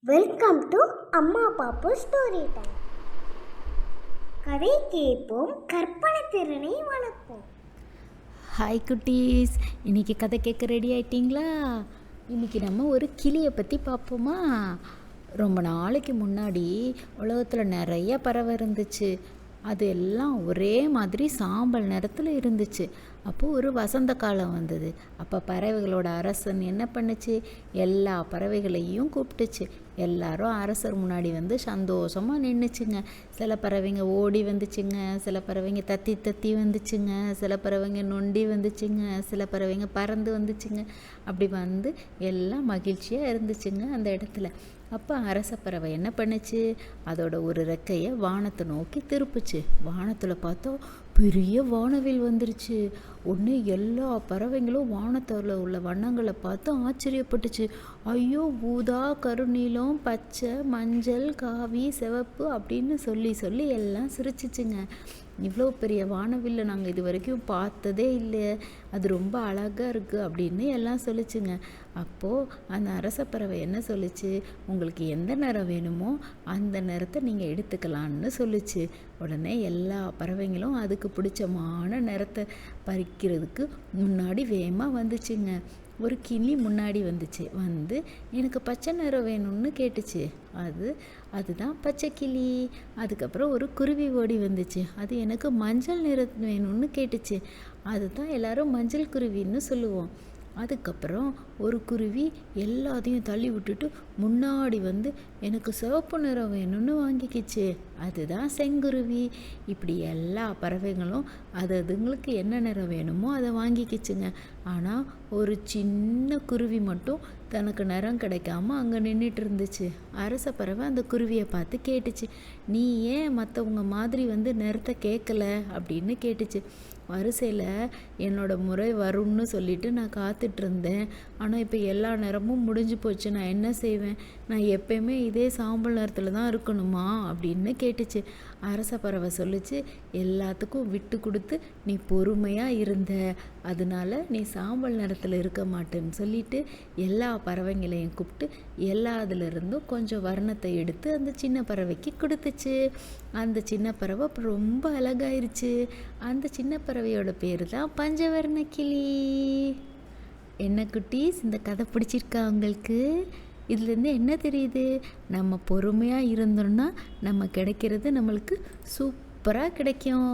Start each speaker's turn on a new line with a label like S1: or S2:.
S1: Welcome to அம்மா பாப்பு story time. கதை கேட்போம், கற்பனை திறனை வளர்ப்போம்.
S2: ஹாய் குட்டீஸ், இன்றைக்கி கதை கேட்க ரெடி ஆயிட்டிங்களா? இன்றைக்கி நம்ம ஒரு கிளியை பற்றி பார்ப்போமா? ரொம்ப நாளைக்கு முன்னாடி உலகத்தில் நிறைய பறவை இருந்துச்சு. அது எல்லாம் ஒரே மாதிரி சாம்பல் நிறத்தில் இருந்துச்சு. அப்போது ஒரு வசந்த காலம் வந்தது. அப்போ பறவைகளோட அரசன் என்ன பண்ணுச்சு? எல்லா பறவைகளையும் கூப்பிட்டுச்சு. எல்லாரும் அரசர் முன்னாடி வந்து சந்தோஷமாக நின்றுச்சுங்க. சில பறவைங்க ஓடி வந்துச்சுங்க, சில பறவைங்க தத்தி தத்தி வந்துச்சுங்க, சில பறவைங்க நொண்டி வந்துச்சுங்க, சில பறவைங்க பறந்து வந்துச்சுங்க. அப்படி வந்து எல்லாம் மகிழ்ச்சியாக இருந்துச்சுங்க அந்த இடத்துல. அப்போ அரச பறவை என்ன பண்ணுச்சு? அதோட ஒரு ரெக்கையை வானத்தை நோக்கி திருப்புச்சு. வானத்தில் பார்த்தா பெரிய வானவில் வந்துருச்சு. உடனே எல்லா பறவைங்களும் வானத்தில் உள்ள வண்ணங்களை பார்த்து ஆச்சரியப்பட்டுச்சு. ஐயோ, ஊதா, கருநீலம், பச்சை, மஞ்சள், காவி, சிவப்பு அப்படின்னு சொல்லி சொல்லி எல்லாம் சிரிச்சிச்சுங்க. இவ்வளோ பெரிய வானவில்லை நாங்கள் இது வரைக்கும் பார்த்ததே இல்லை, அது ரொம்ப அழகாக இருக்குது அப்படின்னு எல்லாம் சொல்லிச்சுங்க. அப்போது அந்த அரச பறவை என்ன சொல்லிச்சு? உங்களுக்கு எந்த நிறம் வேணுமோ அந்த நிறத்தை நீங்கள் எடுத்துக்கலான்னு சொல்லிச்சு. உடனே எல்லா பறவைங்களும் அதுக்கு பிடிச்சமான நிறத்தை பறிக்கிறதுக்கு முன்னாடி வேகமாக வந்துச்சுங்க. ஒரு கிளி முன்னாடி வந்துச்சு. வந்து எனக்கு பச்சை நிறம் வேணும்னு கேட்டுச்சு. அதுதான் பச்சை கிளி. அதுக்கப்புறம் ஒரு குருவி ஓடி வந்துச்சு. அது எனக்கு மஞ்சள் நிறம் வேணும்னு கேட்டுச்சு. அதுதான் எல்லாரும் மஞ்சள் குருவின்னு சொல்லுவோம். அதுக்கப்புறம் ஒரு குருவி எல்லாத்தையும் தள்ளி விட்டுட்டு முன்னாடி வந்து எனக்கு சிவப்பு நிறம் வேணும்னு வாங்கிக்கிச்சு. அதுதான் செங்குருவி. இப்படி எல்லா பறவைகளும் அதுங்களுக்கு என்ன நிறம் வேணுமோ அதை வாங்கிக்கிச்சுங்க. ஆனால் ஒரு சின்ன குருவி மட்டும் தனக்கு நிறம் கிடைக்காம அங்கே நின்றுட்டு இருந்துச்சு. அரச பறவை அந்த குருவியை பார்த்து கேட்டுச்சு, நீ ஏன் மற்றவங்க மாதிரி வந்து நிறத்தை கேட்கல அப்படின்னு கேட்டுச்சு. வரிசையில் என்னோட முறை வரும்னு சொல்லிட்டு நான் காத்துட்ருந்தேன். ஆனால் இப்போ எல்லா நேரமும் முடிஞ்சு போச்சு, நான் என்ன செய்வேன்? நான் எப்பயுமே இதே சாம்பல் நிறத்தில் தான் இருக்கணுமா அப்படின்னு கேட்டுச்சு. அரச பறவை சொல்லிச்சு, எல்லாத்துக்கும் விட்டு கொடுத்து நீ பொறுமையாக இருந்த, அதனால நீ சாம்பல் நிறத்தில் இருக்க மாட்டேன்னு சொல்லிட்டு எல்லா பறவைங்களையும் கூப்பிட்டு எல்லாத்துலேருந்தும் கொஞ்சம் வர்ணத்தை எடுத்து அந்த சின்ன பறவைக்கு கொடுத்துச்சு. அந்த சின்ன பறவை ரொம்ப அழகாயிருச்சு. அந்த சின்ன பறவையோட பேர் தான் பஞ்சவர்ண கிளி. என்ன குட்டீஸ், இந்த கதை பிடிச்சிருக்கா உங்களுக்கு? இதுலேருந்து என்ன தெரியுது? நம்ம பொறுமையாக இருந்தோம்னா நம்ம கிடைக்கிறது நம்மளுக்கு சூப்பராக கிடைக்கும்.